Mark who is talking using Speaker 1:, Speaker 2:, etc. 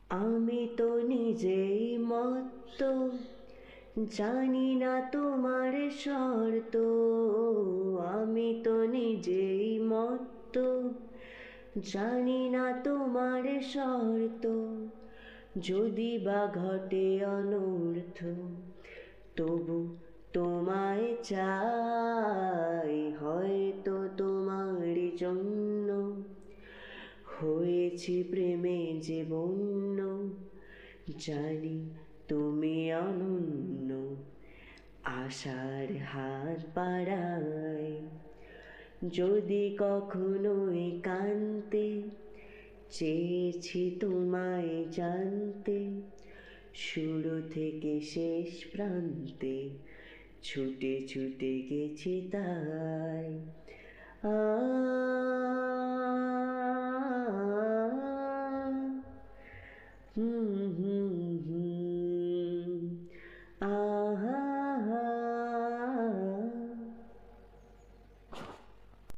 Speaker 1: আমি তো নিজেই মত্ত, জানি না তোমার শর্ত। আমি তো নিজেই মত্ত, জানি না তোমার শর্ত। যদি বা ঘটে অনর্থ, তবু তোমায় চাই, হয়তো তোমার জন্য হয়েছি প্রেমে যে বন্য। জানি তুমি অনন্য, আশার হাত বাড়াই। যদি কখনো একান্তে চেয়েছি তোমায় জানতে, শুরু থেকে শেষ প্রান্তে ছুটে ছুটে গেছি তাই। আ হুম হুম